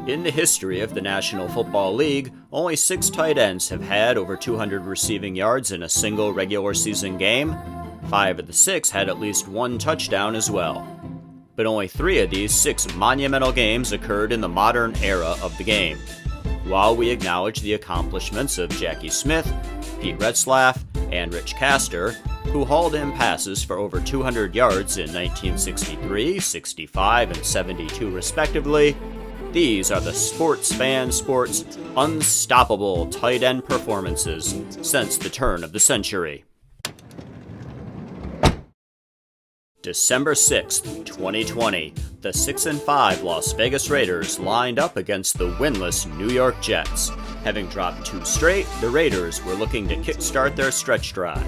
In the history of the National Football League, only 6 tight ends have had over 200 receiving yards in a single regular season game. 5 of the 6 had at least 1 touchdown as well. But only 3 of these 6 monumental games occurred in the modern era of the game. While we acknowledge the accomplishments of Jackie Smith, Pete Retzlaff, and Rich Castor, who hauled in passes for over 200 yards in 1963, 65, and 72 respectively, these are the Sports Fan Sports unstoppable tight end performances since the turn of the century. December 6th, 2020, the 6-5 Las Vegas Raiders lined up against the winless New York Jets. Having dropped 2 straight, the Raiders were looking to kickstart their stretch drive.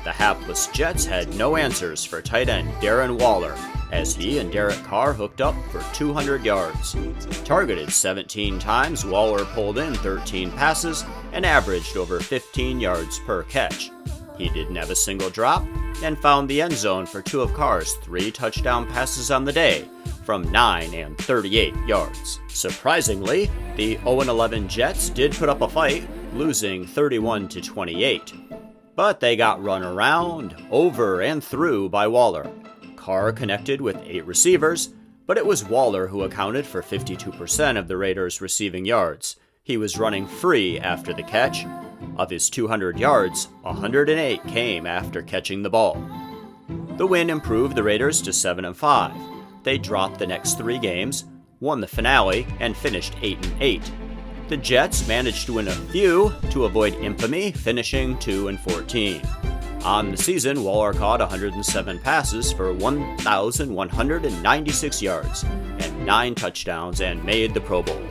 The hapless Jets had no answers for tight end Darren Waller, as he and Derek Carr hooked up for 200 yards. Targeted 17 times, Waller pulled in 13 passes and averaged over 15 yards per catch. He didn't have a single drop and found the end zone for 2 of Carr's 3 touchdown passes on the day from 9 and 38 yards. Surprisingly, the 0-11 Jets did put up a fight, losing 31-28. But they got run around, over, and through by Waller. Carr connected with 8 receivers, but it was Waller who accounted for 52% of the Raiders' receiving yards. He was running free after the catch. Of his 200 yards, 108 came after catching the ball. The win improved the Raiders to 7-5. They dropped the next 3 games, won the finale, and finished 8-8. The Jets managed to win a few to avoid infamy, finishing 2-14. On the season, Waller caught 107 passes for 1,196 yards and 9 touchdowns and made the Pro Bowl.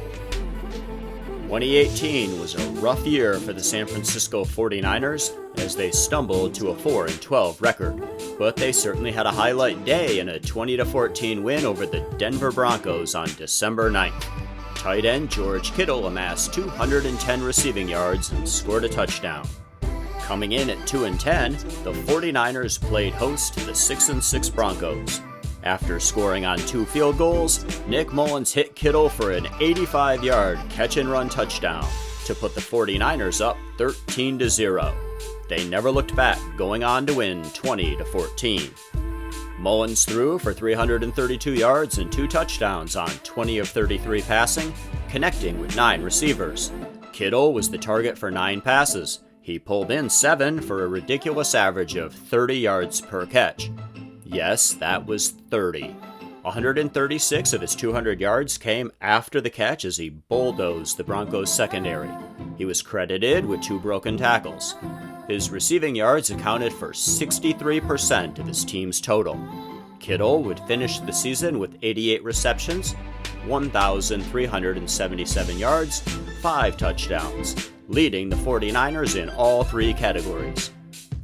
2018 was a rough year for the San Francisco 49ers as they stumbled to a 4-12 record, but they certainly had a highlight day in a 20-14 win over the Denver Broncos on December 9th. Tight end George Kittle amassed 210 receiving yards and scored a touchdown. Coming in at 2-10, the 49ers played host to the 6-6 Broncos. After scoring on 2 field goals, Nick Mullins hit Kittle for an 85-yard catch-and-run touchdown to put the 49ers up 13-0. They never looked back, going on to win 20-14. Mullins threw for 332 yards and 2 touchdowns on 20 of 33 passing, connecting with 9 receivers. Kittle was the target for 9 passes. He pulled in 7 for a ridiculous average of 30 yards per catch. Yes, that was 30. 136 of his 200 yards came after the catch as he bulldozed the Broncos' secondary. He was credited with 2 broken tackles. His receiving yards accounted for 63% of his team's total. Kittle would finish the season with 88 receptions, 1,377 yards, 5 touchdowns, leading the 49ers in all 3 categories.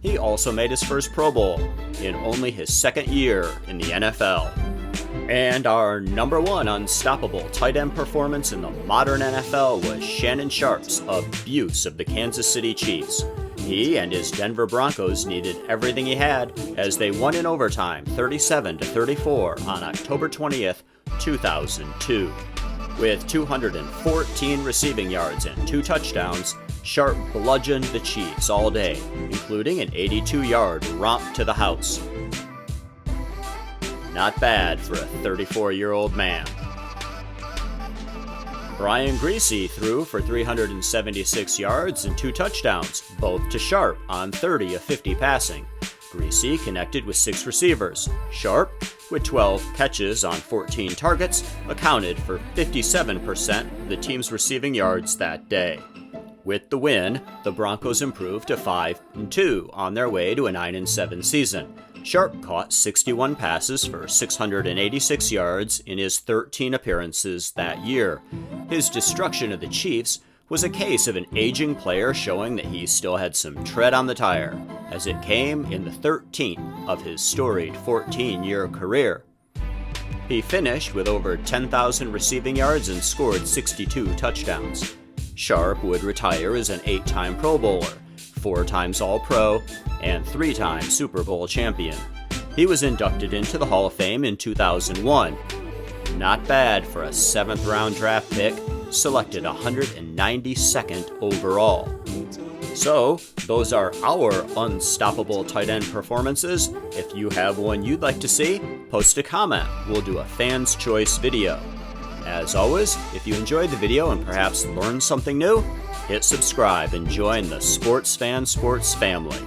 He also made his first Pro Bowl in only his 2nd year in the NFL. And our number 1 unstoppable tight end performance in the modern NFL was Shannon Sharpe's abuse of the Kansas City Chiefs. He and his Denver Broncos needed everything he had as they won in overtime 37-34 on October 20th, 2002. With 214 receiving yards and 2 touchdowns, Sharpe bludgeoned the Chiefs all day, including an 82-yard romp to the house. Not bad for a 34-year-old man. Brian Griese threw for 376 yards and 2 touchdowns, both to Sharpe on 30 of 50 passing. Griese connected with 6 receivers. Sharpe, with 12 catches on 14 targets, accounted for 57% of the team's receiving yards that day. With the win, the Broncos improved to 5-2 on their way to a 9-7 season. Sharpe caught 61 passes for 686 yards in his 13 appearances that year. His destruction of the Chiefs was a case of an aging player showing that he still had some tread on the tire, as it came in the 13th of his storied 14-year career. He finished with over 10,000 receiving yards and scored 62 touchdowns. Sharpe would retire as an 8-time Pro Bowler, 4 times All-Pro, and 3-time Super Bowl champion. He was inducted into the Hall of Fame in 2001. Not bad for a 7th round draft pick, selected 192nd overall. So, those are our unstoppable tight end performances. If you have one you'd like to see, post a comment. We'll do a fan's choice video. As always, if you enjoyed the video and perhaps learned something new, hit subscribe and join the Sports Fan Sports family.